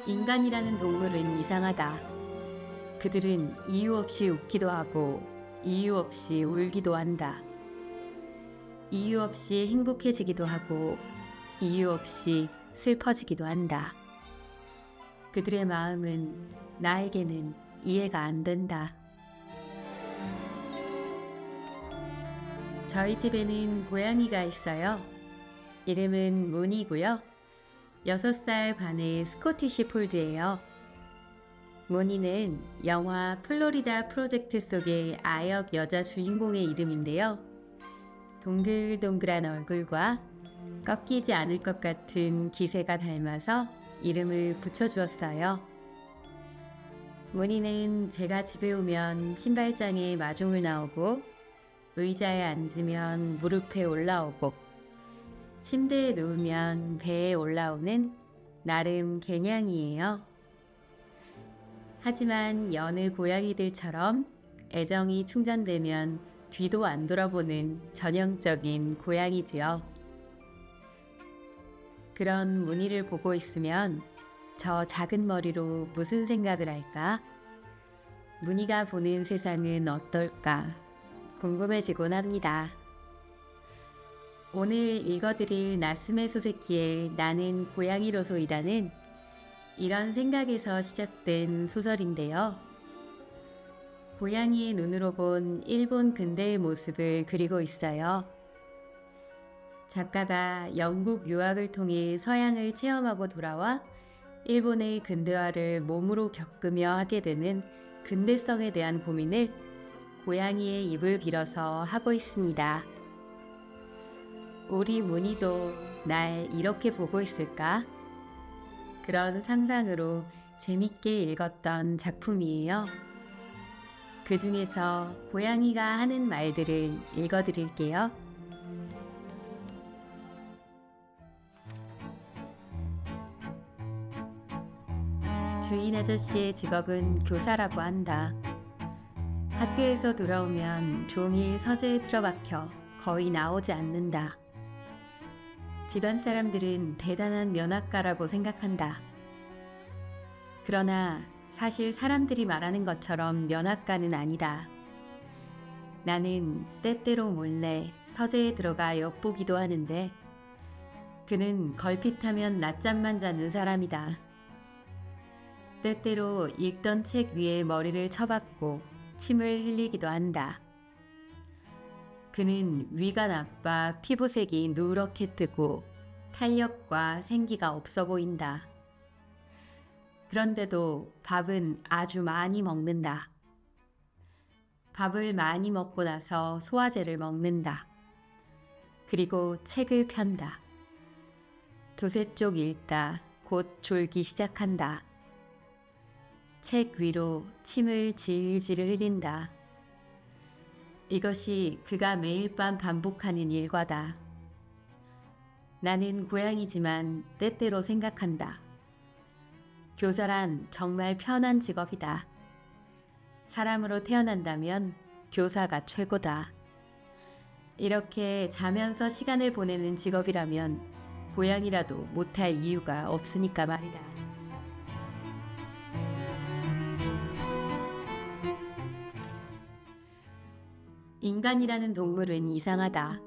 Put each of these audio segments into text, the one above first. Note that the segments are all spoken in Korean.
인간이라는 동물은 이상하다. 그들은 이유 없이 웃기도 하고 이유 없이 울기도 한다. 이유 없이 행복해지기도 하고 이유 없이 슬퍼지기도 한다. 그들의 마음은 나에게는 이해가 안 된다. 저희 집에는 고양이가 있어요. 이름은 문이고요. 6살 반의 스코티시 폴드예요. 모니는 영화 플로리다 프로젝트 속의 아역 여자 주인공의 이름인데요. 동글동글한 얼굴과 꺾이지 않을 것 같은 기세가 닮아서 이름을 붙여주었어요. 모니는 제가 집에 오면 신발장에 마중을 나오고 의자에 앉으면 무릎에 올라오고 침대에 누우면 배에 올라오는 나름 개냥이에요. 하지만 여느 고양이들처럼 애정이 충전되면 뒤도 안 돌아보는 전형적인 고양이지요. 그런 무늬를 보고 있으면 저 작은 머리로 무슨 생각을 할까? 무늬가 보는 세상은 어떨까? 궁금해지곤 합니다. 오늘 읽어드릴 나스메 소세키의 나는 고양이로소이다는 이런 생각에서 시작된 소설인데요. 고양이의 눈으로 본 일본 근대의 모습을 그리고 있어요. 작가가 영국 유학을 통해 서양을 체험하고 돌아와 일본의 근대화를 몸으로 겪으며 하게 되는 근대성에 대한 고민을 고양이의 입을 빌어서 하고 있습니다. 우리 문희도 날 이렇게 보고 있을까? 그런 상상으로 재밌게 읽었던 작품이에요. 그 중에서 고양이가 하는 말들을 읽어드릴게요. 주인 아저씨의 직업은 교사라고 한다. 학교에서 돌아오면 종일 서재에 틀어박혀 거의 나오지 않는다. 집안 사람들은 대단한 면학가라고 생각한다. 그러나 사실 사람들이 말하는 것처럼 면학가는 아니다. 나는 때때로 몰래 서재에 들어가 엿보기도 하는데 그는 걸핏하면 낮잠만 자는 사람이다. 때때로 읽던 책 위에 머리를 쳐박고 침을 흘리기도 한다. 그는 위가 나빠 피부색이 누렇게 뜨고 탄력과 생기가 없어 보인다. 그런데도 밥은 아주 많이 먹는다. 밥을 많이 먹고 나서 소화제를 먹는다. 그리고 책을 편다. 두세 쪽 읽다 곧 졸기 시작한다. 책 위로 침을 질질 흘린다. 이것이 그가 매일 밤 반복하는 일과다. 나는 고양이지만 때때로 생각한다. 교사란 정말 편한 직업이다. 사람으로 태어난다면 교사가 최고다. 이렇게 자면서 시간을 보내는 직업이라면 고양이라도 못할 이유가 없으니까 말이다. 인간이라는 동물은 이상하다.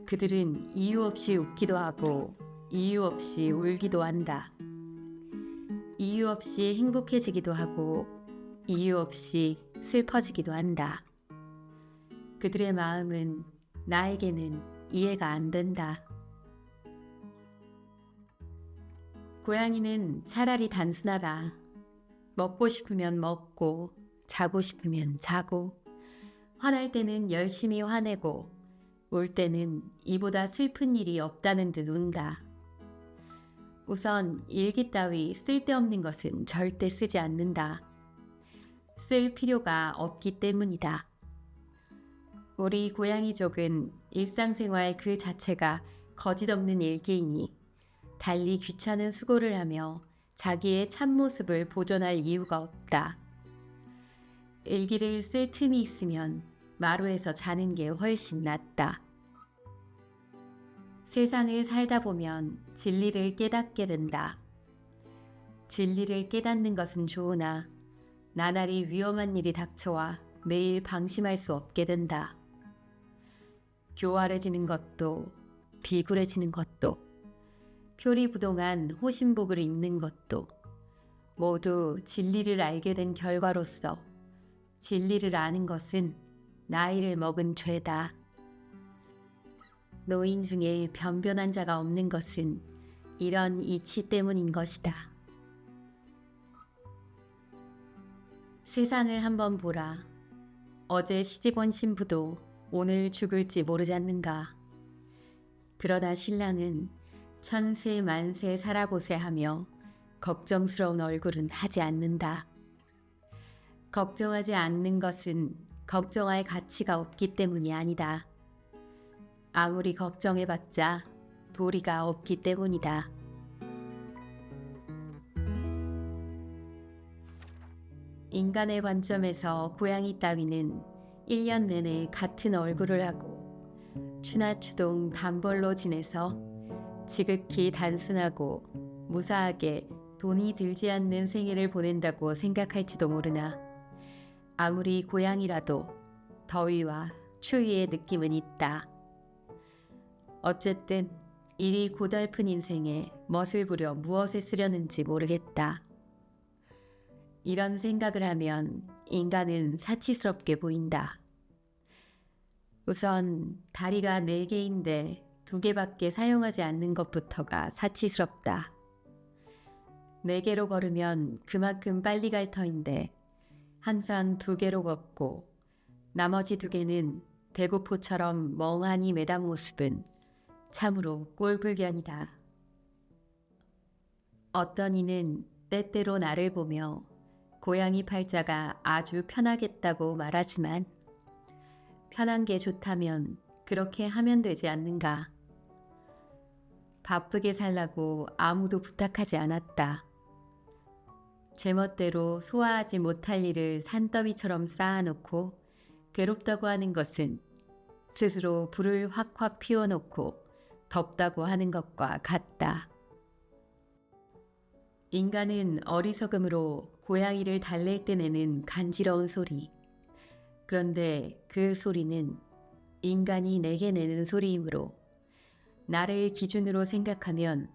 그들은 이유 없이 웃기도 하고 이유 없이 울기도 한다. 이유 없이 행복해지기도 하고 이유 없이 슬퍼지기도 한다. 그들의 마음은 나에게는 이해가 안 된다. 고양이는 차라리 단순하다. 먹고 싶으면 먹고 자고 싶으면 자고 화날 때는 열심히 화내고 울 때는 이보다 슬픈 일이 없다는 듯 운다. 우선 일기 따위 쓸데없는 것은 절대 쓰지 않는다. 쓸 필요가 없기 때문이다. 우리 고양이족은 일상생활 그 자체가 거짓없는 일기이니 달리 귀찮은 수고를 하며 자기의 참모습을 보존할 이유가 없다. 일기를 쓸 틈이 있으면 마루에서 자는 게 훨씬 낫다. 세상을 살다 보면 진리를 깨닫게 된다. 진리를 깨닫는 것은 좋으나 나날이 위험한 일이 닥쳐와 매일 방심할 수 없게 된다. 교활해지는 것도 비굴해지는 것도 표리부동한 호신복을 입는 것도 모두 진리를 알게 된 결과로서 진리를 아는 것은 나이를 먹은 죄다. 노인 중에 변변한 자가 없는 것은 이런 이치 때문인 것이다. 세상을 한번 보라. 어제 시집온 신부도 오늘 죽을지 모르지 않는가. 그러나 신랑은 천세 만세 살아보세 하며 걱정스러운 얼굴은 하지 않는다. 걱정하지 않는 것은 걱정할 가치가 없기 때문이 아니다. 아무리 걱정해봤자 도리가 없기 때문이다. 인간의 관점에서 고양이 따위는 1년 내내 같은 얼굴을 하고 추나추동 단벌로 지내서 지극히 단순하고 무사하게 돈이 들지 않는 생애를 보낸다고 생각할지도 모르나 아무리 고양이라도 더위와 추위의 느낌은 있다. 어쨌든 이리 고달픈 인생에 멋을 부려 무엇에 쓰려는지 모르겠다. 이런 생각을 하면 인간은 사치스럽게 보인다. 우선 다리가 4개인데 2개밖에 사용하지 않는 것부터가 사치스럽다. 4개로 걸으면 그만큼 빨리 갈 터인데 항상 2개로 걷고 나머지 2개는 대구포처럼 멍하니 매단 모습은 참으로 꼴불견이다. 어떤 이는 때때로 나를 보며 고양이 팔자가 아주 편하겠다고 말하지만 편한 게 좋다면 그렇게 하면 되지 않는가. 바쁘게 살라고 아무도 부탁하지 않았다. 제멋대로 소화하지 못할 일을 산더미처럼 쌓아놓고 괴롭다고 하는 것은 스스로 불을 확확 피워놓고 덥다고 하는 것과 같다. 인간은 어리석음으로 고양이를 달랠 때 내는 간지러운 소리. 그런데 그 소리는 인간이 내게 내는 소리이므로 나를 기준으로 생각하면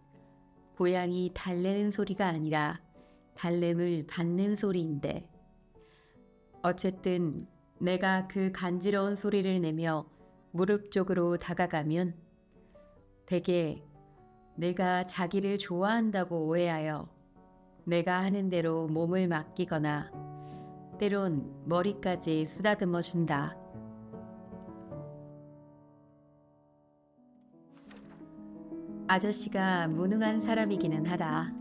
고양이 달래는 소리가 아니라 달램을 받는 소리인데 어쨌든 내가 그 간지러운 소리를 내며 무릎 쪽으로 다가가면 대개 내가 자기를 좋아한다고 오해하여 내가 하는 대로 몸을 맡기거나 때론 머리까지 쓰다듬어 준다. 아저씨가 무능한 사람이기는 하다.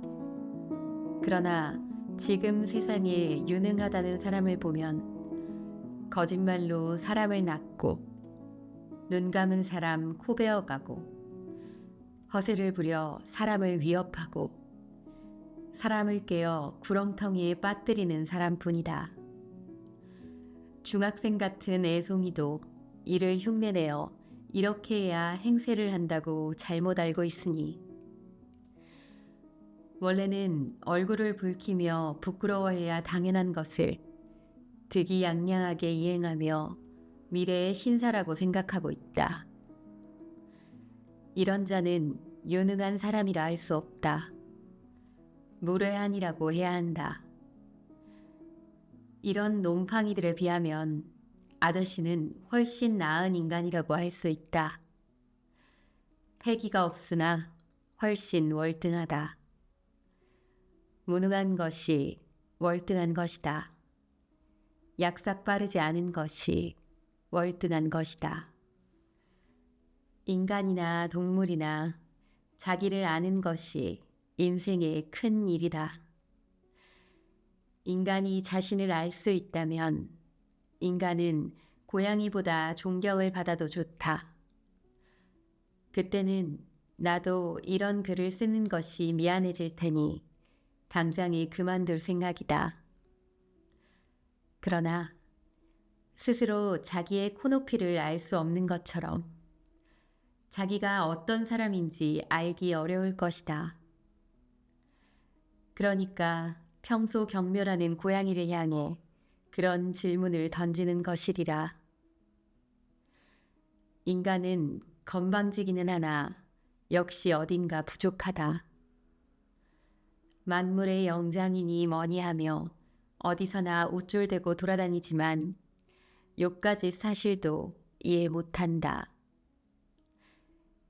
그러나 지금 세상에 유능하다는 사람을 보면 거짓말로 사람을 낚고 눈 감은 사람 코 베어가고 허세를 부려 사람을 위협하고 사람을 깨어 구렁텅이에 빠뜨리는 사람뿐이다. 중학생 같은 애송이도 이를 흉내내어 이렇게 해야 행세를 한다고 잘못 알고 있으니 원래는 얼굴을 붉히며 부끄러워해야 당연한 것을 득이양양하게 이행하며 미래의 신사라고 생각하고 있다. 이런 자는 유능한 사람이라 할 수 없다. 무례한이라고 해야 한다. 이런 놈팡이들에 비하면 아저씨는 훨씬 나은 인간이라고 할 수 있다. 패기가 없으나 훨씬 월등하다. 무능한 것이 월등한 것이다. 약삭 빠르지 않은 것이 월등한 것이다. 인간이나 동물이나 자기를 아는 것이 인생의 큰 일이다. 인간이 자신을 알 수 있다면 인간은 고양이보다 존경을 받아도 좋다. 그때는 나도 이런 글을 쓰는 것이 미안해질 테니 당장에 그만둘 생각이다. 그러나 스스로 자기의 코높이를 알 수 없는 것처럼 자기가 어떤 사람인지 알기 어려울 것이다. 그러니까 평소 경멸하는 고양이를 향해 그런 질문을 던지는 것이리라. 인간은 건방지기는 하나 역시 어딘가 부족하다. 만물의 영장이니 뭐니하며 어디서나 우쭐대고 돌아다니지만 요까지 사실도 이해 못한다.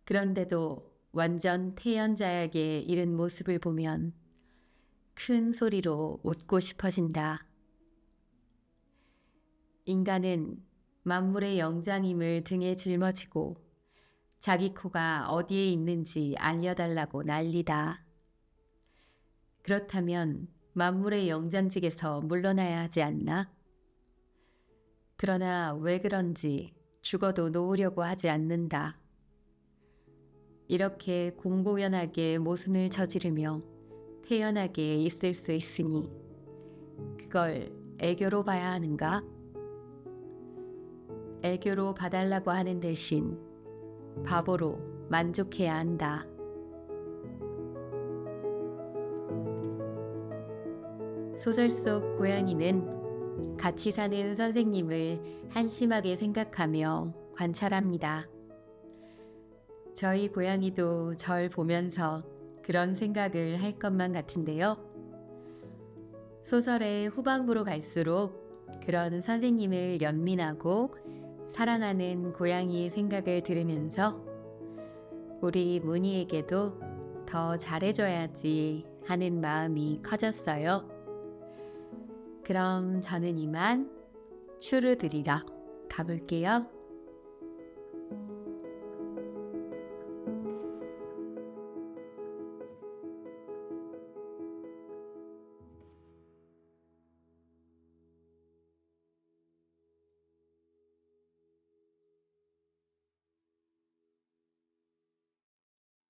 그런데도 완전 태연자약에 이른 모습을 보면 큰 소리로 웃고 싶어진다. 인간은 만물의 영장임을 등에 짊어지고 자기 코가 어디에 있는지 알려달라고 난리다. 그렇다면 만물의 영장직에서 물러나야 하지 않나? 그러나 왜 그런지 죽어도 놓으려고 하지 않는다. 이렇게 공공연하게 모순을 저지르며 태연하게 있을 수 있으니 그걸 애교로 봐야 하는가? 애교로 봐달라고 하는 대신 바보로 만족해야 한다. 소설 속 고양이는 같이 사는 선생님을 한심하게 생각하며 관찰합니다. 저희 고양이도 절 보면서 그런 생각을 할 것만 같은데요. 소설의 후반부로 갈수록 그런 선생님을 연민하고 사랑하는 고양이의 생각을 들으면서 우리 문희에게도 더 잘해줘야지 하는 마음이 커졌어요. 그럼 저는 이만 추르드리러 가볼게요.